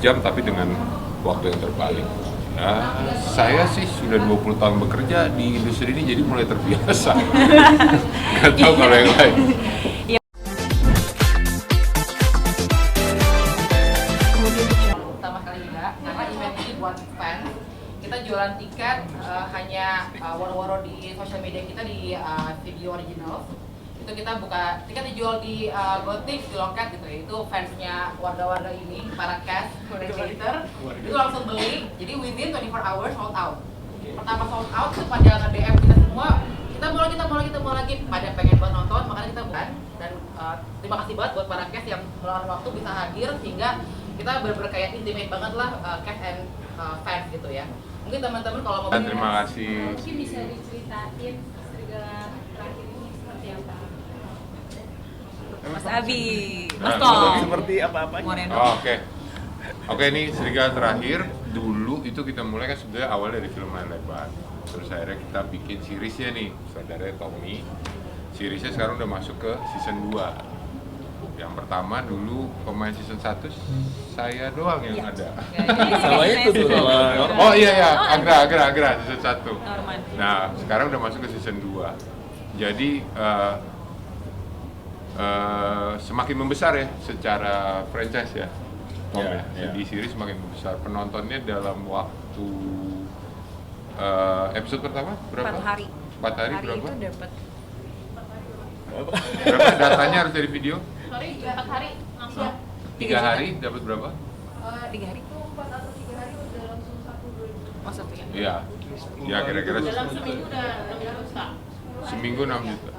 jam tapi dengan waktu yang terbalik. Ya, saya sih sudah 20 tahun bekerja di industri ini jadi mulai terbiasa. Nggak tahu kalau yang lain. Pertama kali juga, karena event ini buat fans, kita jualan tiket hanya waro-waro di sosial media kita di video original. Itu kita buka tiket dijual di Gotix, di Loket gitu ya. Itu fansnya warga-warga ini, para cast, creator itu langsung beli. Jadi within 24 hours sold out. Pertama sold out, itu pada DM kita semua, kita mau lagi pada pengen buat nonton, makanya kita bukan. Dan terima kasih banget buat para cast yang meluangkan waktu bisa hadir sehingga kita benar-benar kayak intimate banget lah cast and fans gitu ya. Mungkin teman-teman kalau mau Terima kasih. Mungkin bisa diceritain serigala terakhir ini seperti apa? Mas Abi, Mas Tom, seperti apa-apanya. Moreno. Oke, ini Serigala Terakhir. Dulu itu kita mulai kan sebenarnya awal dari film layar lebar. Terus akhirnya kita bikin seriesnya nih, saudara Tommy. Seriesnya sekarang udah masuk ke season 2. Yang pertama dulu pemain season 1 saya doang yang ada. Sama itu tuh, sama Norman. Oh iya, Agra season 1. Norman. Nah, sekarang udah masuk ke season 2. Jadi semakin membesar ya secara franchise ya. Di series semakin membesar. Penontonnya dalam waktu episode pertama berapa? 4 hari. 4 hari berapa? Itu dapat Berapa datanya harus dari video? Sorry, 4 hari langsung. 3 hari dapat berapa? 3 hari. Itu 4 atau 3 hari udah langsung 1-2 Oh, satu ya. Iya. Ya kira-kira dalam seminggu udah 6 juta. seminggu 6 juta.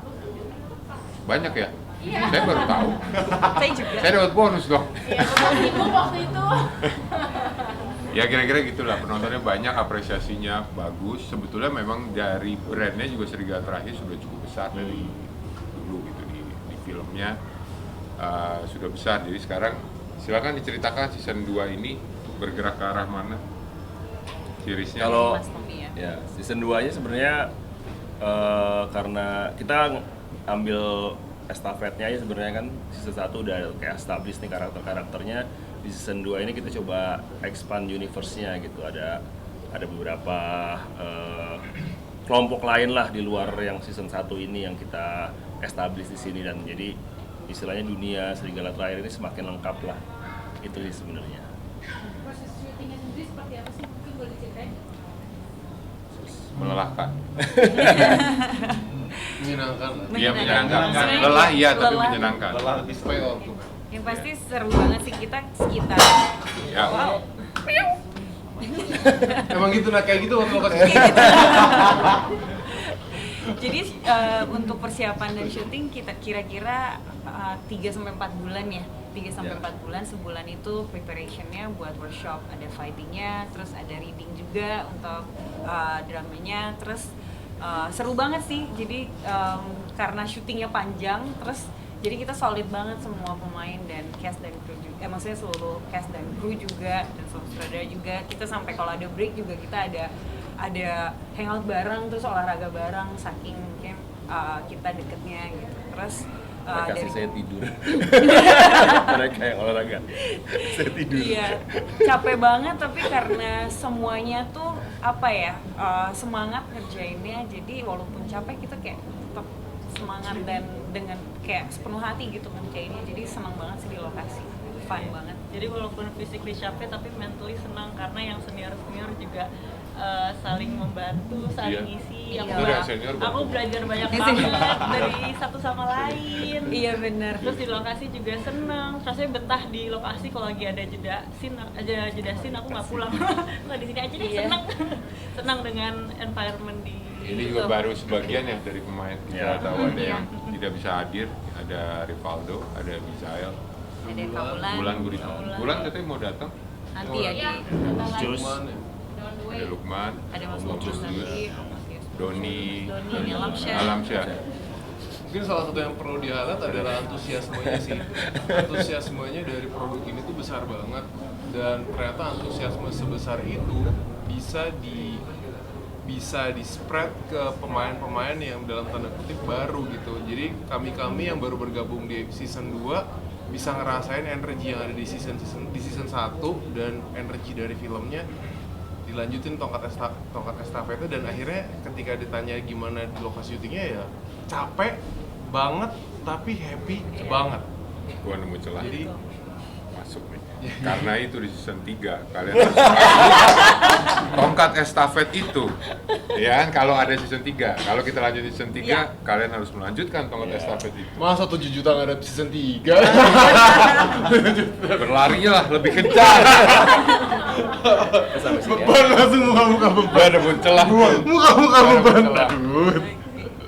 Banyak ya? Iya. Saya baru tahu. Saya juga. Saya dapat bonus dong. Itu waktu itu. Ya kira-kira gitulah, penontonnya banyak, apresiasinya bagus. Sebetulnya memang dari brandnya juga Serigala Terakhir sudah cukup besar dari dulu gitu di filmnya sudah besar. Jadi sekarang silakan diceritakan season 2 ini bergerak ke arah mana seriesnya. Kalau Mas Tommy ya. ya season 2-nya sebenarnya karena kita ambil estafetnya aja sebenarnya kan season 1 udah kayak established nih karakternya. Di season 2 ini kita coba expand universe-nya gitu. Ada beberapa kelompok lain lah di luar yang season 1 ini yang kita establish di sini, dan jadi istilahnya dunia Serigala Terakhir ini semakin lengkap lah. Itu sih sebenarnya. Proses syutingnya sendiri seperti apa sih? Mungkin boleh diceritain? Melelahkan. Menyenangkan. Iya menyenangkan. Sebenarnya Lelah iya tapi lelah. menyenangkan. Lelah lebih spoil. Yang pasti seru banget sih, kita sekitar. Ya. Wow. Emang gitu nah kayak gitu waktu lokasi. Jadi untuk persiapan dan syuting kita kira-kira 3-4 bulan ya. 3-4 bulan, sebulan itu preparationnya buat workshop, ada fightingnya, terus ada reading juga untuk dramanya, terus seru banget sih. Jadi karena syutingnya panjang, terus jadi kita solid banget semua pemain dan cast dan kru juga, maksudnya seluruh cast dan kru juga dan seluruh sutradara juga. Kita sampai kalau ada break juga kita ada hangout bareng, terus olahraga bareng, saking mungkin kita deketnya gitu. Terus Kasih saya tidur. Mereka yang olahraga. Saya tidur. Iya, capek banget tapi karena semuanya tuh apa ya, semangat ngerjainnya. Jadi walaupun capek kita kayak tetap semangat dan dengan kayak sepenuh hati gitu ngerjainnya. Jadi senang banget sih di lokasi, fun banget. Jadi walaupun physically capek tapi mentally senang karena yang senior juga saling membantu, saling Iya. isi. Iya. Itu udah senior Aku bagus. belajar banyak banget dari satu sama lain. Iya benar. Terus di lokasi juga seneng. Rasanya betah di lokasi kalau lagi ada jeda scene aku nggak pulang. Nggak di sini aja deh, Iya. senang dengan environment di. Ini juga itu. baru sebagian ya dari pemain. Kita Ya. tahu ada yang tidak bisa hadir, ada Rivaldo, ada Misael, Ada Kaulan. Bulan Gurita. Bulan katanya mau datang, Nanti ya Iya, di Jus. ada Lukman, ada Mas Om Bocus juga, nanti. Doni, Doni, Alamsyah. Alamsyah. Mungkin salah satu yang perlu di-highlight adalah antusiasmenya sih. Antusiasmenya dari produk ini tuh besar banget, dan ternyata antusiasme sebesar itu bisa bisa di-spread ke pemain-pemain yang dalam tanda kutip baru gitu. Jadi kami yang baru bergabung di season 2 bisa ngerasain energi yang ada di season 1 dan energi dari filmnya dilanjutin tongkat estafetnya, dan akhirnya ketika ditanya gimana di lokasi syutingnya ya capek banget tapi happy banget. Gua nemu celah. Jadi Masuk nih. Karena itu di season 3 kalian harus tongkat estafet itu. Ya kan, kalau ada season 3. Kalau kita lanjut di season 3, kalian harus melanjutkan tongkat estafet itu. masa 7 juta nggak ada season 3? Berlarilah lebih kencang. Sampai sini ya. Beban langsung muka-muka Gua beban. nemu celah. Muka-muka Gua nemu beban. celah. Aduh.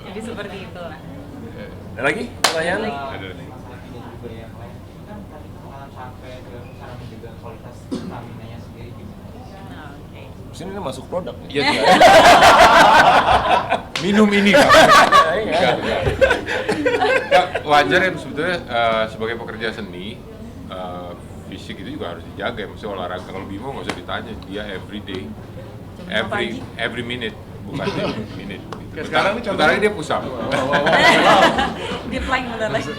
Jadi seperti itulah. Ada lagi pertanyaan? Ada. Nah, oke. Sini ini masuk produk nih. Iya juga. Minum ini kan. Enggak. Ya, wajar ya sebetulnya sebagai pekerja seni, fisik itu juga harus dijaga ya. Maksudnya olahraga, kalau Bimo nggak usah ditanya, dia every day, every minute, bukan minute. Gitu. Kayak sekarang nih bentar lagi dia push up. Dia plank bentar lagi.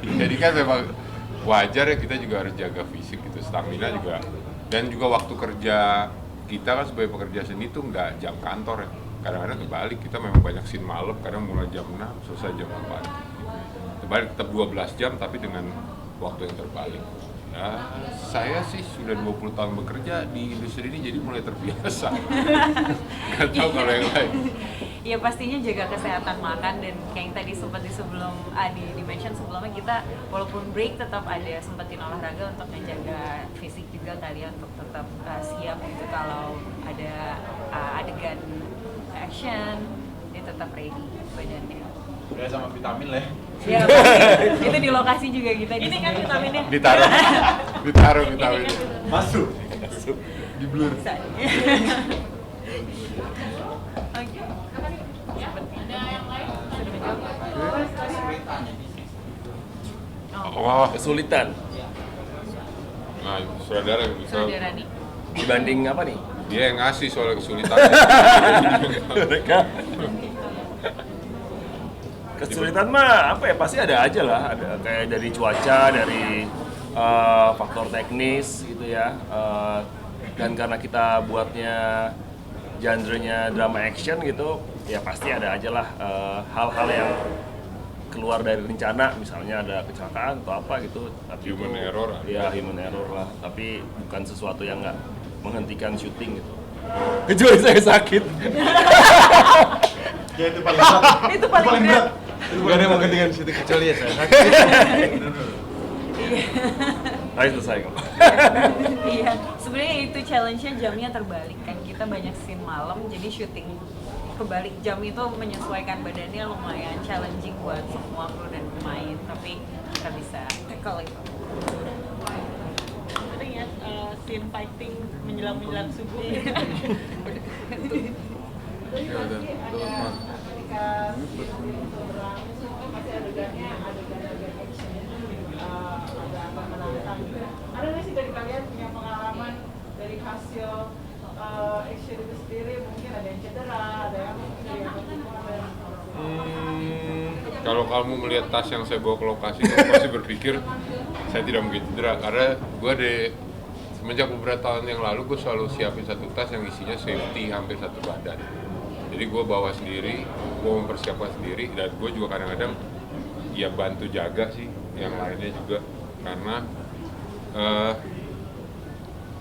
Jadi kan memang wajar ya, kita juga harus jaga fisik gitu, stamina juga, dan juga waktu kerja kita kan sebagai pekerja seni itu nggak jam kantor ya, kadang-kadang kebalik, kita memang banyak scene malam, kadang mulai jam 6 selesai jam 4, terbalik tetap 12 jam tapi dengan waktu yang terbalik. Ya, saya sih sudah 20 tahun bekerja di industri ini, jadi mulai terbiasa. Nggak tahu kalau yang lain. Ya pastinya jaga kesehatan makan, dan kayak yang tadi sempat di mention sebelumnya, kita walaupun break tetap ada sempetin olahraga untuk menjaga fisik juga kali ya, untuk tetap siap untuk kalau ada adegan action, dia tetap ready badannya. Udah sama vitamin lah ya. Ya pasti. Itu di lokasi juga kita Ini kan vitaminnya. Ditaruh vitamin. Masuk. Di blur. Bisa. Oke. Ada yang lain? Wah, Kesulitan nah saudara yang bisa. Saudara nih. dibanding apa nih? Dia yang ngasih soal kesulitan. Kesulitan mah apa ya, pasti ada aja lah, ada kayak dari cuaca, dari faktor teknis gitu ya, dan karena kita buatnya genre-nya drama action gitu, ya pasti ada aja lah hal-hal yang keluar dari rencana, misalnya ada kecelakaan atau apa gitu. Tapi Human itu, error. ya human error lah, tapi bukan sesuatu yang nggak menghentikan syuting gitu. Kecuali saya sakit. Ya itu paling berat. Itu paling berat. Gak ada yang mau gantikan situ kecuali ya saya. Tapi selesai kok. Iya, sebenarnya itu challenge-nya, jamnya terbalik kan, kita banyak scene malam, jadi syuting kebalik jam itu menyesuaikan badannya lumayan challenging buat semua kru dan pemain, tapi kita bisa tackle itu. Sering ya scene fighting menjelang subuh. Ya udah. Ketika berperang itu pasti adegannya adegan action, ada apa menantang. Ada nggak sih dari kalian punya pengalaman dari hasil action itu sendiri, mungkin ada yang cedera, ada yang Kalau kamu melihat tas yang saya bawa ke lokasi, kamu pasti berpikir saya tidak mungkin cedera, karena gue semenjak beberapa tahun yang lalu gue selalu siapin satu tas yang isinya safety hampir satu badan. Jadi gue bawa sendiri, gue mempersiapkan sendiri, dan gue juga kadang-kadang ya bantu jaga sih yang lainnya juga, karena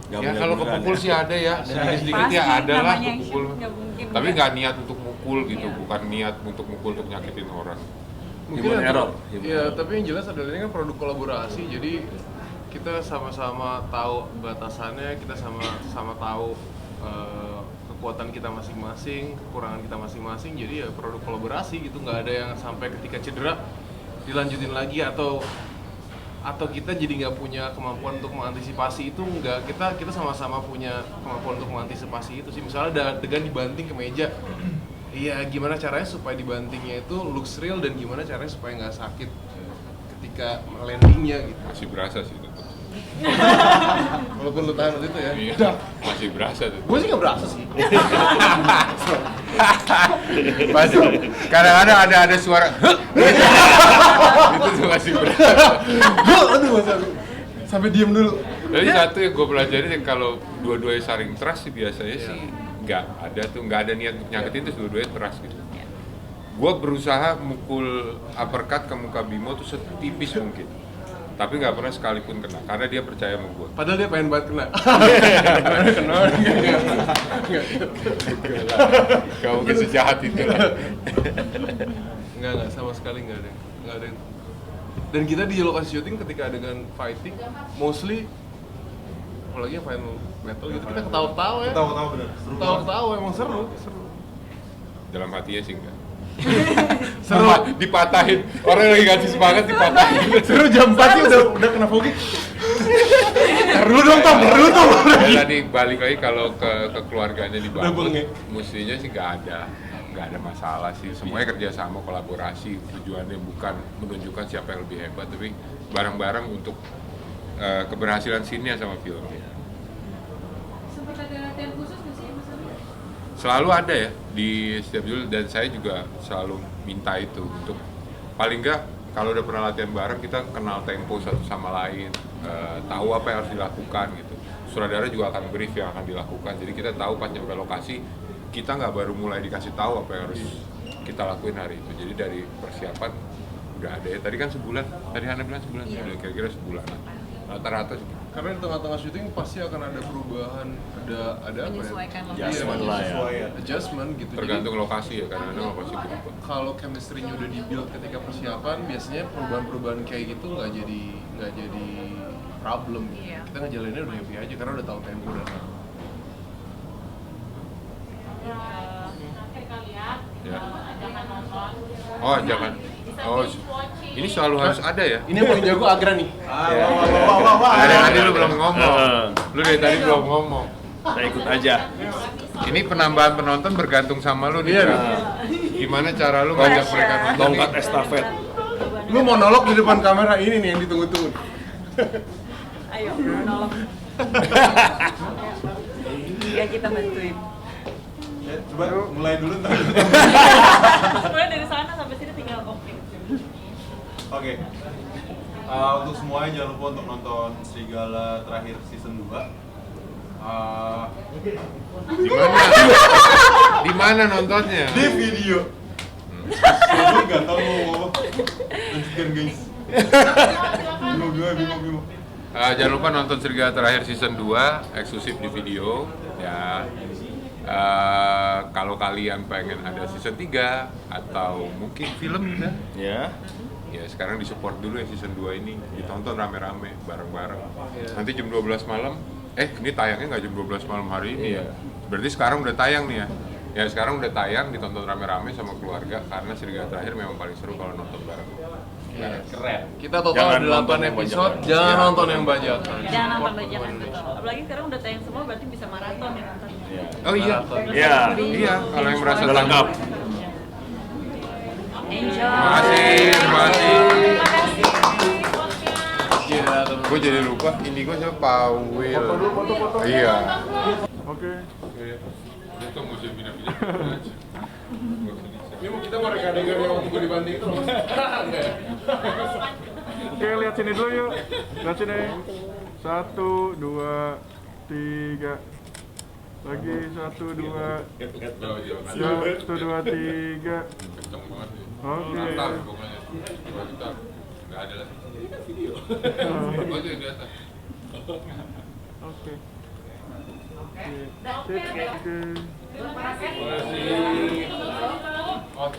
ya kalau kepukul sih ada ya, sedikit-sedikit ya Pasti, ada lah namanya kepukul. action, nggak mungkin Tapi nggak. nggak niat untuk mukul gitu, Iya. bukan niat untuk mukul untuk nyakitin orang. Human error. Iya, tapi yang jelas adalah ini kan produk kolaborasi, jadi kita sama-sama tahu batasannya, kita sama-sama tahu kekuatan kita masing-masing, kekurangan kita masing-masing, jadi ya produk kolaborasi gitu, nggak ada yang sampai ketika cedera dilanjutin lagi atau kita jadi nggak punya kemampuan untuk mengantisipasi itu. Nggak, kita sama-sama punya kemampuan untuk mengantisipasi itu sih. Misalnya ada adegan dibanting ke meja, iya gimana caranya supaya dibantingnya itu looks real, dan gimana caranya supaya nggak sakit ketika landingnya gitu. Masih berasa sih tetap. Walaupun lu tahan waktu itu ya. Iya, masih berasa tuh. Gue sih nggak berasa sih. Masih, kadang-kadang ada suara itu tuh masih berasa. Aduh, sampai diem dulu. Jadi satu yang gue pelajari kalau dua-duanya saling trust sih biasanya sih nggak ada niat untuk nyakitin, terus dua-duanya trust gitu. Gue berusaha mukul uppercut ke muka Bimo tuh setipis mungkin, tapi nggak pernah sekalipun kena karena dia percaya sama gue. Padahal dia pengen banget kena. Kena. Gak mungkin sejahat itu lah. Enggak, sama sekali nggak ada. Dan kita di lokasi syuting ketika adegan fighting, mostly apalagi yang final battle gitu, kita ketawa-ketawa ya. Tahu bener. Seru banget. Ketawa-ketawa emang seru. Dalam hatinya sih enggak. Seru. Dipatahin, orang lagi ngasih semangat dipatahin. Seru jam 4 sih udah kena foggy. Perlu dong, Tom, perlu tuh. Tadi balik lagi kalau ke keluarganya di Udah Bangkok, bengek. mestinya sih nggak ada masalah sih. Semuanya kerjasama, kolaborasi. Tujuannya bukan menunjukkan siapa yang lebih hebat, tapi bareng-bareng untuk keberhasilan scene-nya sama filmnya. Sempat ada latihan khusus nggak sih Mas Abi? Selalu ada ya di setiap judul, dan saya juga selalu minta itu untuk paling nggak kalau udah pernah latihan bareng kita kenal tempo satu sama lain, tahu apa yang harus dilakukan gitu. Sutradara juga akan brief yang akan dilakukan, jadi kita tahu pas nyampe lokasi kita nggak baru mulai dikasih tahu apa yang harus kita lakuin hari itu. Jadi dari persiapan udah ada ya. Tadi kan sebulan, tadi Hana bilang sebulan, udah kira-kira sebulan rata-rata sih. Karena di tengah-tengah syuting pasti akan ada perubahan, ada apa ya? Menyesuaikan lokasi. Adjustment lah ya. Adjustment gitu. Tergantung lokasi ya, karena lokasi berubah. Jadi, kalau chemistry-nya udah di-build ketika persiapan, biasanya perubahan-perubahan kayak gitu nggak jadi problem. Iya. Kita ngejalaninnya udah happy aja karena udah tahu tempo dan Akhir kalian Ya. ajakan nonton. Oh jangan. Oh, ini selalu harus ada ya? ini yang paling jago Agra nih. Wah. Dari tadi lu belum ngomong. Lu dari tadi belum ngomong. Saya ikut aja. Ini penambahan penonton bergantung sama lu nih. Iya, Bro. Gimana cara lu ngajak mereka nonton? Tongkat estafet. Lu monolog di depan kamera ini nih yang ditunggu-tunggu. Ayo, nolong. Ya kita bantuin. Ya, coba mulai dulu ntar. Sebenarnya dari sana sampai sini tinggal oke. Oke. Untuk semuanya jangan lupa untuk nonton Serigala terakhir season 2. Di mana? Di mana nontonnya? Di video. Gue nggak tahu mau ngomong. Lanjutkan guys. Bingung. Jangan lupa nonton Serigala Terakhir Season 2 eksklusif di video ya. Kalau kalian pengen ada season 3 atau mungkin film Ya. ya sekarang disupport dulu ya season 2 ini, ditonton rame-rame bareng-bareng. Iya. Nanti jam 12 malam, ini tayangnya nggak jam 12 malam hari ini Iya. ya. Berarti sekarang udah tayang nih ya. Ya sekarang udah tayang, ditonton rame-rame sama keluarga karena Serigala Terakhir memang paling seru kalau nonton bareng. Keren. Kita total Jangan ada 8 nonton yang episode, bajakan. jangan Ya. nonton yang bajakan. Jangan nonton Support bajakan pemain betul. Apalagi sekarang udah tayang semua, berarti bisa maraton ya nonton. Iya. Oh iya. Iya. Iya, kalau yang merasa Udah lengkap. Enjoy. Terima kasih. Iya, Gue jadi lupa, ini gue siapa? Pawil. Iya. Oke. Udah tuh musim pindah-pindah. Ini mau kita mau adegan yang waktu gue dibanding itu loh. Oke, lihat sini dulu yuk. Lihat sini. 1, 2, 3. Lagi 1, 2. Ya, 1, 2, 3. Kenceng banget ya. Oke. Latar pokoknya. Dua gitar. Nggak ada lagi. Oh, itu yang di atas. Oke. Oke. Oke. Terima kasih. Oh.